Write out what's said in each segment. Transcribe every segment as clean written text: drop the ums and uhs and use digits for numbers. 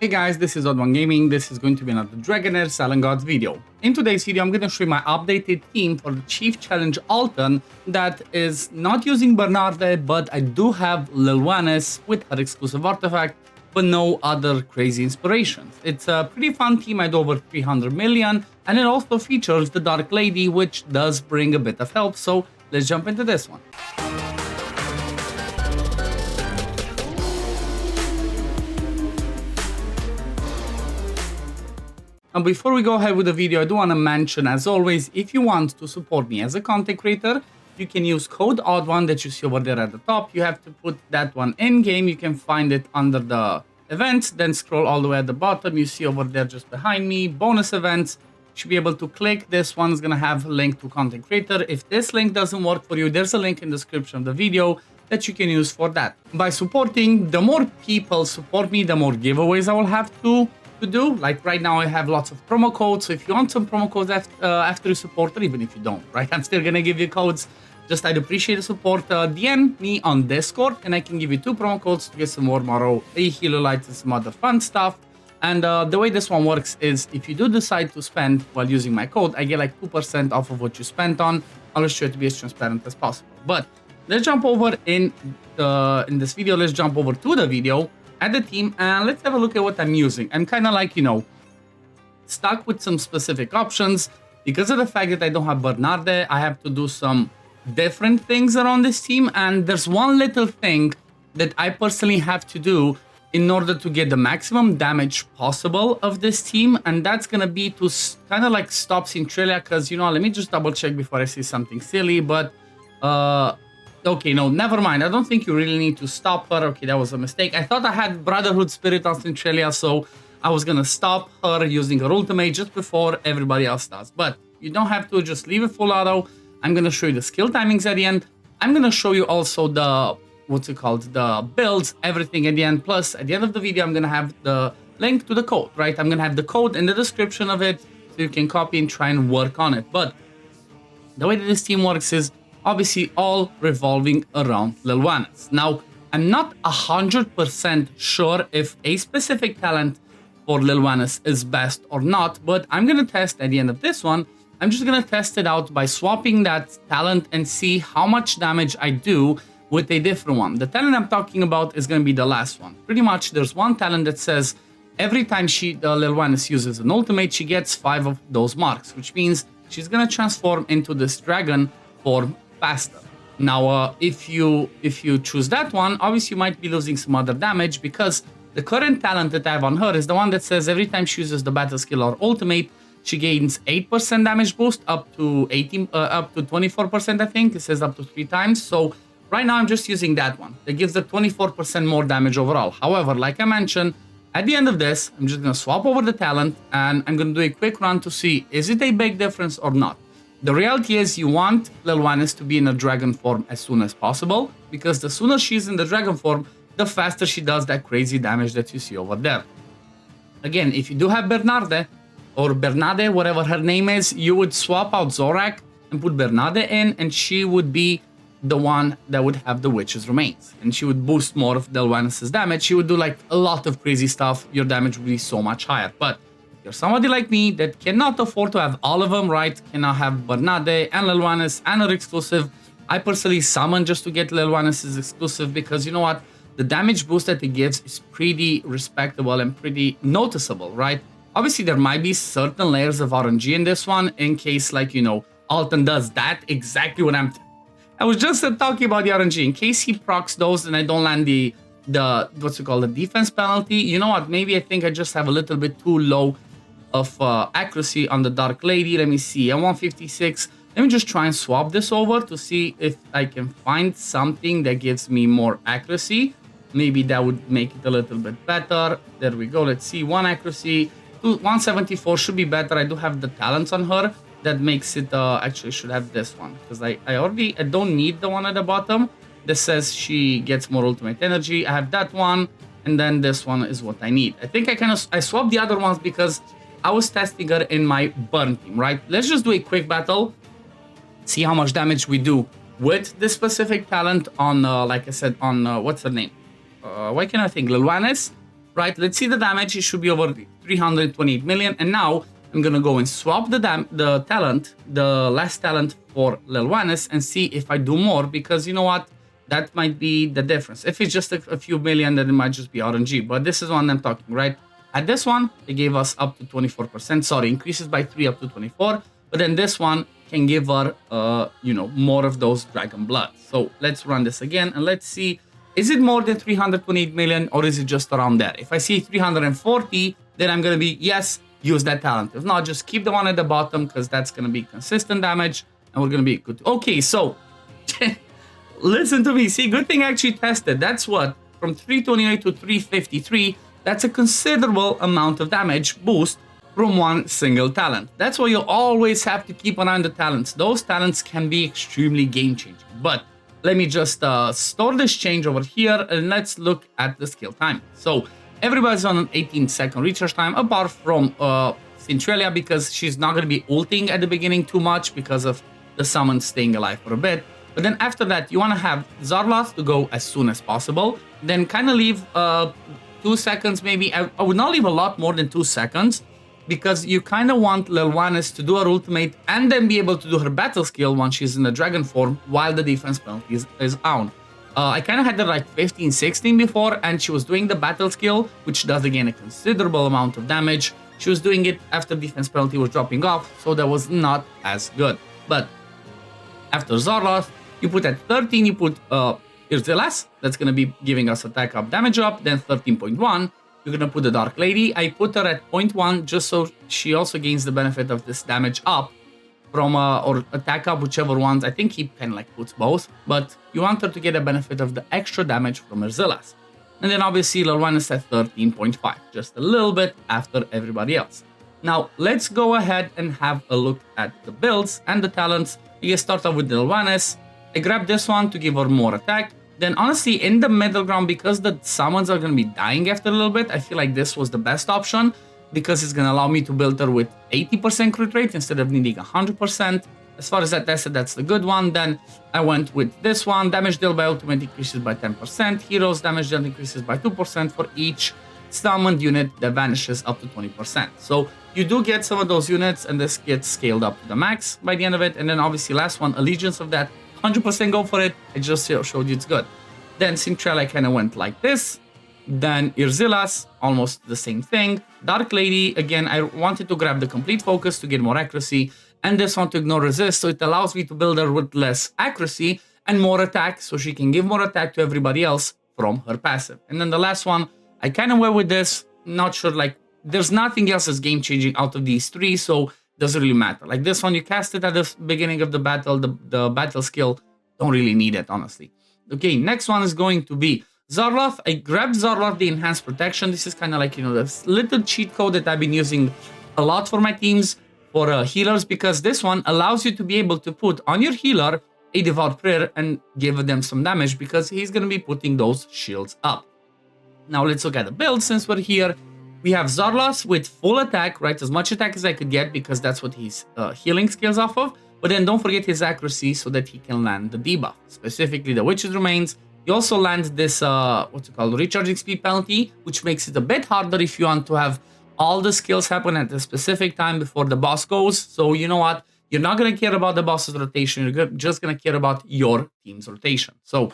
Hey guys, this is OddOneGaming. This is going to be another Dragonheir Silent Gods video. In today's video, I'm going to show you my updated team for the Chief Challenge Alton that is not using BERNADE, but I do have Lilwanis with her exclusive artifact, but no other crazy inspirations. It's a pretty fun team. I do over 300 million, and it also features the Dark Lady, which does bring a bit of help. So let's jump into this one. And before we go ahead with the video, I do want to mention, as always, if you want to support me as a content creator, you can use code OddOne that you see over there at the top. You have to put that one in game. You can find it under the events, then scroll all the way at the bottom. You see over there just behind me, bonus events. You should be able to click. This one is going to have a link to content creator. If this link doesn't work for you, there's a link in the description of the video that you can use for that. By supporting, the more people support me, the more giveaways I will have to do. Like right now I have lots of promo codes, so if you want some promo codes after you support, or even if you don't, right, I'm still gonna give you codes. Just I'd appreciate the support. DM me on Discord and I can give you 2 promo codes to get some more Morrow, a Hilo Lights, and some other fun stuff. And the way this one works is if you do decide to spend while using my code, I get like 2% off of what you spent on. I'll try to be as transparent as possible. But let's jump over in this video. Let's jump over to the video at the team and let's have a look at what I'm using. I'm kind of like, you know, stuck with some specific options because of the fact that I don't have BERNADE. I have to do some different things around this team, and there's one little thing that I personally have to do in order to get the maximum damage possible of this team, and that's gonna be to kind of like stop Centralia, because, you know, let me just double check before I say something silly, but okay, no, never mind. I don't think you really need to stop her. Okay, that was a mistake. I thought I had Brotherhood Spirit on Centralia, so I was gonna stop her using her ultimate just before everybody else does. But you don't have to, just leave it full auto. I'm gonna show you the skill timings at the end. I'm gonna show you also the, what's it called, the builds, everything at the end. Plus, at the end of the video, I'm gonna have the link to the code, right? I'm gonna have the code in the description of it, so you can copy and try and work on it. But the way that this team works is obviously all revolving around Lilwanis. Now, I'm not 100% sure if a specific talent for Lilwanis is best or not, but I'm gonna test at the end of this one. I'm just gonna test it out by swapping that talent and see how much damage I do with a different one. The talent I'm talking about is gonna be the last one. Pretty much, there's one talent that says every time Lilwanis uses an ultimate, she gets 5 of those marks, which means she's gonna transform into this dragon form faster. Now, if you choose that one, obviously you might be losing some other damage, because the current talent that I have on her is the one that says every time she uses the battle skill or ultimate, she gains 8% damage boost up to 24%. I think it says up to 3 times. So right now I'm just using that one. That gives the 24% more damage overall. However, like I mentioned, at the end of this, I'm just gonna swap over the talent and I'm gonna do a quick run to see is it a big difference or not. The reality is you want Lilwanis to be in a dragon form as soon as possible, because the sooner she's in the dragon form, the faster she does that crazy damage that you see over there. Again, if you do have BERNADE, or BERNADE, whatever her name is, you would swap out Zorak and put BERNADE in, and she would be the one that would have the witch's remains. And she would boost more of Lilwanis' damage. She would do like a lot of crazy stuff. Your damage would be so much higher. But you're somebody like me that cannot afford to have all of them, right? Cannot have BERNADE and Lilwanis and her exclusive. I personally summon just to get Lilwanis' exclusive, because you know what? The damage boost that it gives is pretty respectable and pretty noticeable, right? Obviously, there might be certain layers of RNG in this one, in case, like, you know, Alton does that, exactly what I was just talking about the RNG. In case he procs those and I don't land the what's it called, the defense penalty, you know what? Maybe I think I just have a little bit too low of accuracy on the Dark Lady. Let me see, I'm 156. Let me just try and swap this over to see if I can find something that gives me more accuracy. Maybe that would make it a little bit better. There we go. Let's see, 1 accuracy. 174 should be better. I do have the talents on her that makes it actually should have this one, because I don't need the one at the bottom that says she gets more ultimate energy. I have that one, and then this one is what I need. I think I swapped the other ones because I was testing her in my burn team, right? Let's just do a quick battle, see how much damage we do with this specific talent on like I said, on what's her name, why can't I think, Lilwanis, right? Let's see the damage. It should be over 328 million. And now I'm gonna go and swap the talent, the last talent for Lilwanis, and see if I do more, because you know what? That might be the difference. If it's just a few million, then it might just be RNG. But this is one I'm talking, right? At this one, it gave us up to 24%. Sorry, increases by 3 up to 24. But then this one can give her, you know, more of those dragon blood. So let's run this again and let's see. Is it more than 328 million or is it just around there? If I see 340, then I'm going to be, yes, use that talent. If not, just keep the one at the bottom because that's going to be consistent damage and we're going to be good. Okay, so listen to me. See, good thing I actually tested. That's what, from 328 to 353, that's a considerable amount of damage boost from one single talent. That's why you always have to keep an eye on the talents. Those talents can be extremely game-changing. But let me just store this change over here and let's look at the skill time. So everybody's on an 18-second recharge time, apart from Centralia, because she's not going to be ulting at the beginning too much because of the summon staying alive for a bit. But then after that, you want to have Zarloth to go as soon as possible. Then kind of leave 2 seconds maybe. I would not leave a lot more than 2 seconds, because you kind of want Lilwanis to do her ultimate and then be able to do her battle skill once she's in the dragon form while the defense penalty is on. I kind of had her like 15, 16 before, and she was doing the battle skill, which does again a considerable amount of damage. She was doing it after defense penalty was dropping off, so that was not as good. But after Zarloth, you put at 13, you put Irzilas, that's going to be giving us attack up, damage up, then 13.1. You're going to put the Dark Lady. I put her at 0.1 just so she also gains the benefit of this damage up from, or attack up, whichever ones. I think he kind of like puts both, but you want her to get a benefit of the extra damage from Irzilas. And then obviously Lilwanis at 13.5, just a little bit after everybody else. Now let's go ahead and have a look at the builds and the talents. You can start off with Lilwanis. I grabbed this one to give her more attack. Then honestly, in the middle ground, because the summons are going to be dying after a little bit, I feel like this was the best option, because it's going to allow me to build her with 80% crit rate instead of needing 100%. As far as that tested, that's the good one. Then I went with this one. Damage dealt by ultimate increases by 10%. Heroes damage dealt increases by 2% for each summoned unit that vanishes up to 20%. So you do get some of those units, and this gets scaled up to the max by the end of it. And then obviously last one, Allegiance of that. 100% go for it. I just showed you it's good. Then Cintrella kind of went like this. Then Irzilas, almost the same thing. Dark Lady, again, I wanted to grab the complete focus to get more accuracy. And this one to ignore resist, so it allows me to build her with less accuracy and more attack, so she can give more attack to everybody else from her passive. And then the last one, I kind of went with this. Not sure, like, there's nothing else that's game-changing out of these three, so doesn't really matter. Like this one, you cast it at the beginning of the battle, the battle skill, don't really need it, honestly. Okay, next one is going to be Zarloth. I grabbed Zarloth, the enhanced protection. This is kind of like, you know, this little cheat code that I've been using a lot for my teams, for healers, because this one allows you to be able to put on your healer a Devout Prayer and give them some damage, because he's going to be putting those shields up. Now let's look at the build since we're here. We have Zarloth with full attack, right? As much attack as I could get, because that's what his healing scales off of. But then don't forget his accuracy so that he can land the debuff, specifically the Witch's Remains. You also land this, what's it called, recharging speed penalty, which makes it a bit harder if you want to have all the skills happen at a specific time before the boss goes. So you know what? You're not going to care about the boss's rotation. You're just going to care about your team's rotation. So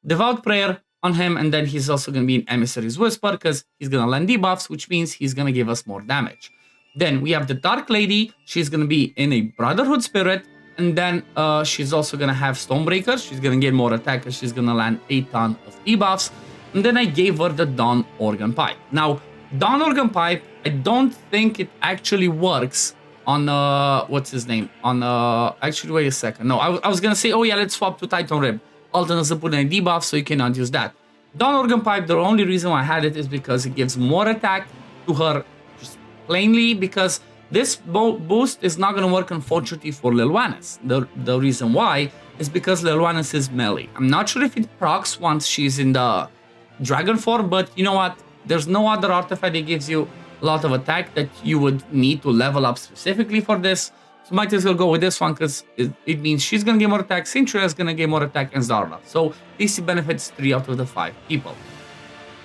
Devout Prayer on him, and then he's also going to be an Emissary's Whisper, because he's going to land debuffs, which means he's going to give us more damage. Then we have the Dark Lady. She's going to be in a Brotherhood Spirit, and then she's also going to have Stonebreaker. She's going to get more attack, and she's going to land a ton of debuffs. And then I gave her the Dawn Organ Pipe. Now, Dawn Organ Pipe, I don't think it actually works on, what's his name? On, actually, wait a second. No, I was going to say, oh yeah, let's swap to Titan Rib. Alton doesn't put any debuff, so you cannot use that. Dawn Organ Pipe, the only reason why I had it is because it gives more attack to her, just plainly, because this boost is not going to work, unfortunately, for Lilwanis. The reason why is because Lilwanis is melee. I'm not sure if it procs once she's in the dragon form, but you know what? There's no other artifact that gives you a lot of attack that you would need to level up specifically for this. So might as well go with this one, because it means she's going to get more attack, Cintra is going to get more attack, and Zarloth. So DC benefits 3 out of the 5 people.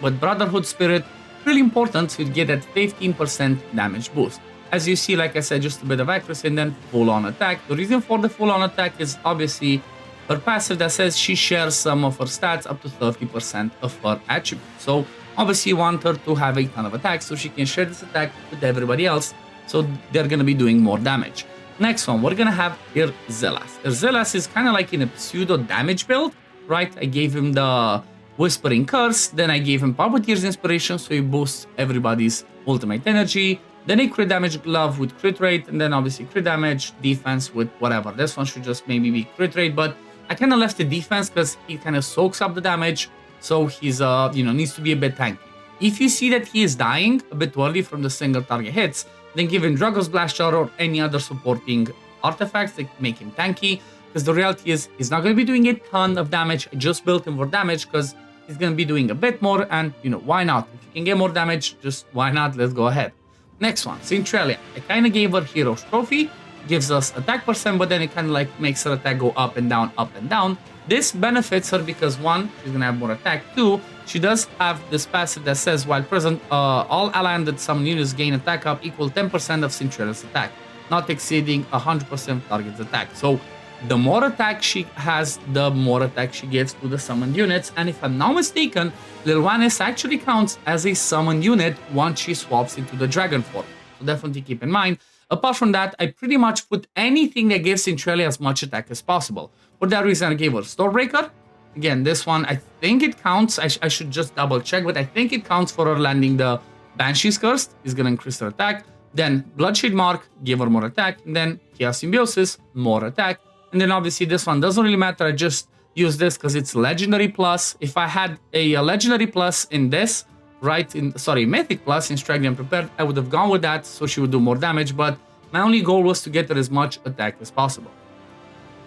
But Brotherhood Spirit, really important to get that 15% damage boost. As you see, like I said, just a bit of accuracy and then full-on attack. The reason for the full-on attack is obviously her passive that says she shares some of her stats up to 30% of her attributes. So obviously you want her to have a ton of attacks so she can share this attack with everybody else, so they're going to be doing more damage. Next one, we're going to have Irzelas. Irzelas is kind of like in a pseudo damage build, right? I gave him the Whispering Curse, then I gave him Puppeteer's Inspiration, so he boosts everybody's ultimate energy. Then a crit damage glove with crit rate, and then obviously crit damage, defense with whatever. This one should just maybe be crit rate, but I kind of left the defense because he kind of soaks up the damage, so he's needs to be a bit tanky. If you see that he is dying a bit early from the single target hits, then give him Dragon's Blast Jar or any other supporting artifacts that make him tanky, because the reality is he's not going to be doing a ton of damage. I just built him for damage because he's going to be doing a bit more, and why not? If you can get more damage, just why not? Let's go ahead. Next one, Centralia. I kind of gave her Hero's Trophy, gives us attack percent, but then it kind of like makes her attack go up and down, up and down. This benefits her because 1, she's going to have more attack. 2, she does have this passive that says, while present, all ally-ended summon units gain attack up equal 10% of Centralia's attack, not exceeding 100% of target's attack. So the more attack she has, the more attack she gives to the summoned units. And if I'm not mistaken, Lilwanis actually counts as a summoned unit once she swaps into the dragon form. So definitely keep in mind. Apart from that, I pretty much put anything that gives Centralia as much attack as possible. For that reason, I gave her Stormbreaker. Again, this one, I think it counts. I should just double check, but I think it counts for her landing the Banshee's Curse. It's going to increase her attack. Then Bloodshade Mark, give her more attack. And then Chaos Symbiosis, more attack. And then obviously this one doesn't really matter. I just use this because it's Legendary Plus. If I had a Legendary Plus in this, Mythic Plus in Straggly Unprepared, I would have gone with that so she would do more damage. But my only goal was to get her as much attack as possible.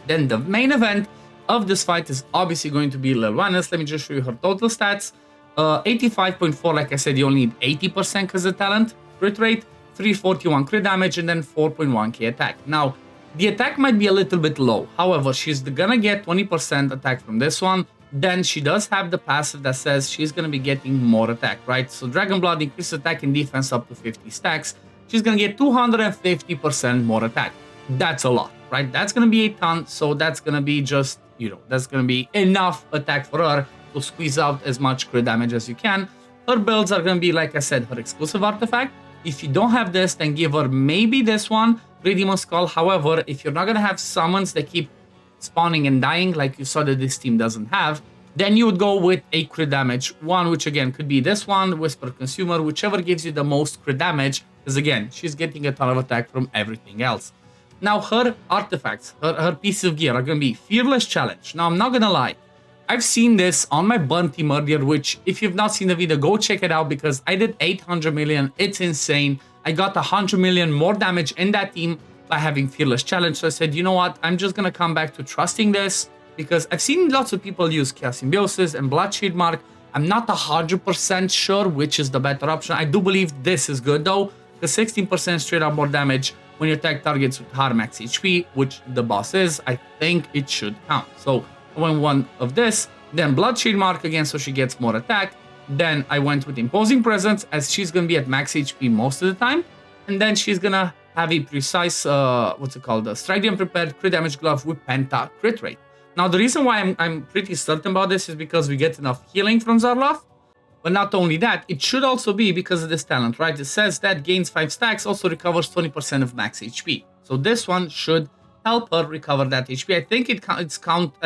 Then the main event of this fight is obviously going to be Lilwanis. Let me just show you her total stats. 85.4, like I said, you only need 80% because of talent. Crit rate, 341 crit damage, and then 4.1k attack. Now, the attack might be a little bit low. However, she's gonna get 20% attack from this one. Then she does have the passive that says she's gonna be getting more attack, right? So Dragon Blood increases attack and defense up to 50 stacks. She's gonna get 250% more attack. That's a lot, right? That's gonna be a ton. So that's gonna be just, that's gonna be enough attack for her to squeeze out as much crit damage as you can. Her builds are gonna be, like I said, her exclusive artifact. If you don't have this, then give her maybe this one, Great Demon Skull. However, if you're not gonna have summons that keep spawning and dying, like you saw that this team doesn't have, then you would go with a crit damage one, which again could be this one, Whisper Consumer, whichever gives you the most crit damage, because again, she's getting a ton of attack from everything else. Now, her artifacts, her pieces of gear are gonna be Fearless Challenge. Now, I'm not gonna lie, I've seen this on my Burn team earlier, which if you've not seen the video, go check it out because I did 800 million. It's insane. I got 100 million more damage in that team by having Fearless Challenge. So I said, you know what? I'm just going to come back to trusting this because I've seen lots of people use Chaos Symbiosis and Bloodshade Mark. I'm not 100% sure which is the better option. I do believe this is good though, because 16% straight up more damage when you attack targets with higher max HP, which the boss is. I think it should count. So I went one of this, then Bloodshade Mark again, so she gets more attack. Then I went with Imposing Presence, as she's going to be at max HP most of the time. And then she's going to have a precise, the Strike the Unprepared Crit Damage Glove with Penta Crit Rate. Now, the reason why I'm pretty certain about this is because we get enough healing from Zarloth. But not only that, it should also be because of this talent, right? It says that gains 5 stacks, also recovers 20% of max HP. So this one should help her recover that HP. I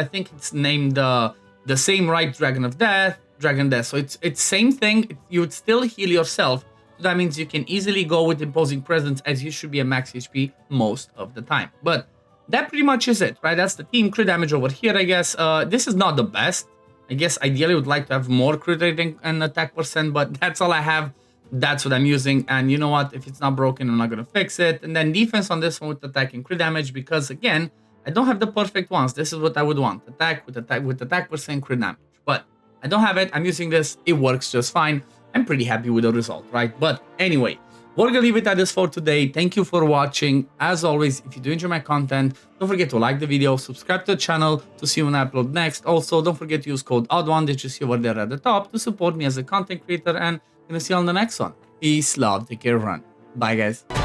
think it's named the same, right? Dragon Death. So it's same thing. You would still heal yourself. So that means you can easily go with Imposing Presence, as you should be at max HP most of the time. But that pretty much is it, right? That's the team. Crit damage over here, I guess. This is not the best. I guess ideally would like to have more crit rate and attack percent, but that's all I have. That's what I'm using. And you know what? If it's not broken, I'm not going to fix it. And then defense on this one with attack and crit damage, because again, I don't have the perfect ones. This is what I would want. Attack with attack percent, crit damage. But I don't have it. I'm using this. It works just fine. I'm pretty happy with the result, right? But anyway, we're gonna leave it at this for today. Thank you for watching. As always, if you do enjoy my content, don't forget to like the video, subscribe to the channel to see when I upload next. Also, don't forget to use code OddOne that you see over there at the top to support me as a content creator. And Gonna see you on the next one. Peace, love, take care, everyone. Bye, guys.